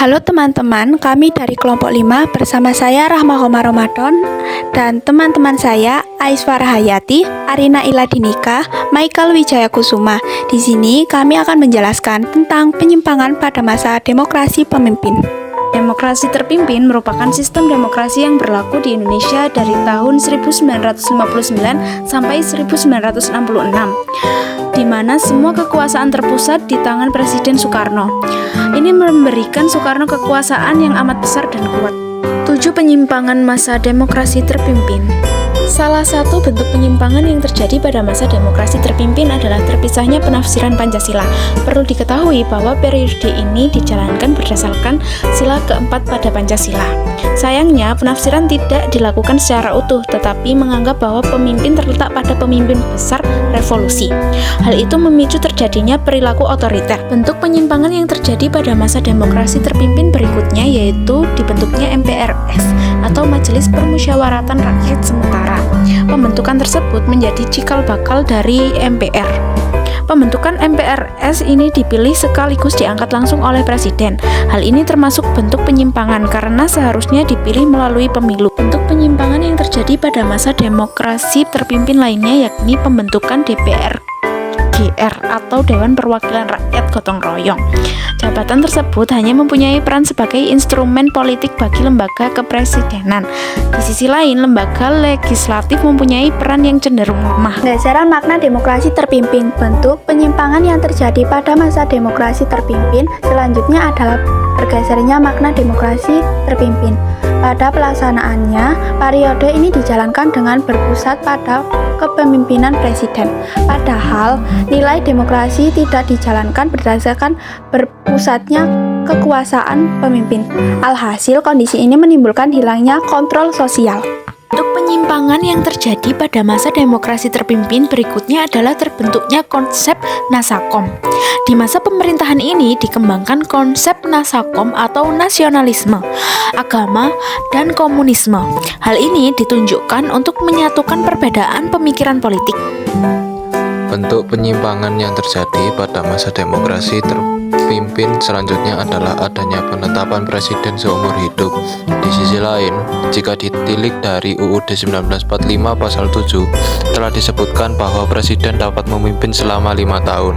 Halo teman-teman, kami dari kelompok 5 bersama saya Rahma Komar Ramadan dan teman-teman saya Aiswara Hayati, Arina Iladinika, Michael Wijaya Kusuma. Di sini kami akan menjelaskan tentang penyimpangan pada masa demokrasi pemimpin. Demokrasi terpimpin merupakan sistem demokrasi yang berlaku di Indonesia dari tahun 1959 sampai 1966, di mana semua kekuasaan terpusat di tangan Presiden Soekarno. Ini memberikan Soekarno kekuasaan yang amat besar dan kuat. 7 penyimpangan masa demokrasi terpimpin. Salah satu bentuk penyimpangan yang terjadi pada masa demokrasi terpimpin adalah terpisahnya penafsiran Pancasila. Perlu diketahui bahwa periode ini dijalankan berdasarkan sila keempat pada Pancasila. Sayangnya, penafsiran tidak dilakukan secara utuh, tetapi menganggap bahwa pemimpin terletak pada pemimpin besar revolusi. Hal itu memicu terjadinya perilaku otoriter. Bentuk penyimpangan yang terjadi pada masa demokrasi terpimpin berikutnya yaitu dibentuknya MPRS atau Majelis Permusyawaratan Rakyat Sementara. Pembentukan tersebut menjadi cikal bakal dari MPR. Pembentukan MPRS ini dipilih sekaligus diangkat langsung oleh Presiden. Hal ini termasuk bentuk penyimpangan karena seharusnya dipilih melalui pemilu. Bentuk penyimpangan yang terjadi pada masa demokrasi terpimpin lainnya yakni pembentukan DPR atau Dewan Perwakilan Rakyat Gotong Royong. Jabatan tersebut hanya mempunyai peran sebagai instrumen politik bagi lembaga kepresidenan. Di sisi lain, lembaga legislatif mempunyai peran yang cenderung lemah. Penggeseran makna demokrasi terpimpin. Bentuk penyimpangan yang terjadi pada masa demokrasi terpimpin selanjutnya adalah bergesernya makna demokrasi terpimpin. Pada pelaksanaannya, periode ini dijalankan dengan berpusat pada kepemimpinan presiden. Padahal, nilai demokrasi tidak dijalankan berdasarkan berpusatnya kekuasaan pemimpin. Alhasil, kondisi ini menimbulkan hilangnya kontrol sosial. Bentuk penyimpangan yang terjadi pada masa demokrasi terpimpin berikutnya adalah terbentuknya konsep Nasakom. Di masa pemerintahan ini dikembangkan konsep Nasakom atau nasionalisme, agama, dan komunisme. Hal ini ditunjukkan untuk menyatukan perbedaan pemikiran politik. Bentuk penyimpangan yang terjadi pada masa demokrasi terpimpin selanjutnya adalah adanya penetapan presiden seumur hidup. Di sisi lain, jika ditilik dari UUD 1945 pasal 7, telah disebutkan bahwa presiden dapat memimpin selama 5 tahun.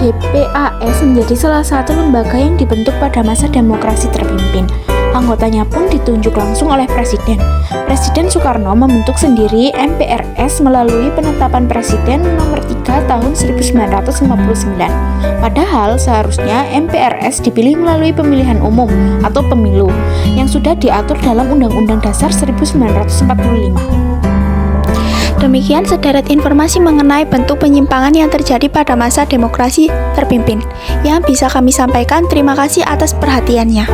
DPAS menjadi salah satu lembaga yang dibentuk pada masa demokrasi terpimpin. Anggotanya pun ditunjuk langsung oleh Presiden. Presiden Soekarno membentuk sendiri MPRS melalui penetapan Presiden nomor 3 tahun 1959. Padahal seharusnya MPRS dipilih melalui pemilihan umum atau pemilu yang sudah diatur dalam Undang-Undang Dasar 1945. Demikian sederet informasi mengenai bentuk penyimpangan yang terjadi pada masa demokrasi terpimpin yang bisa kami sampaikan. Terima kasih atas perhatiannya.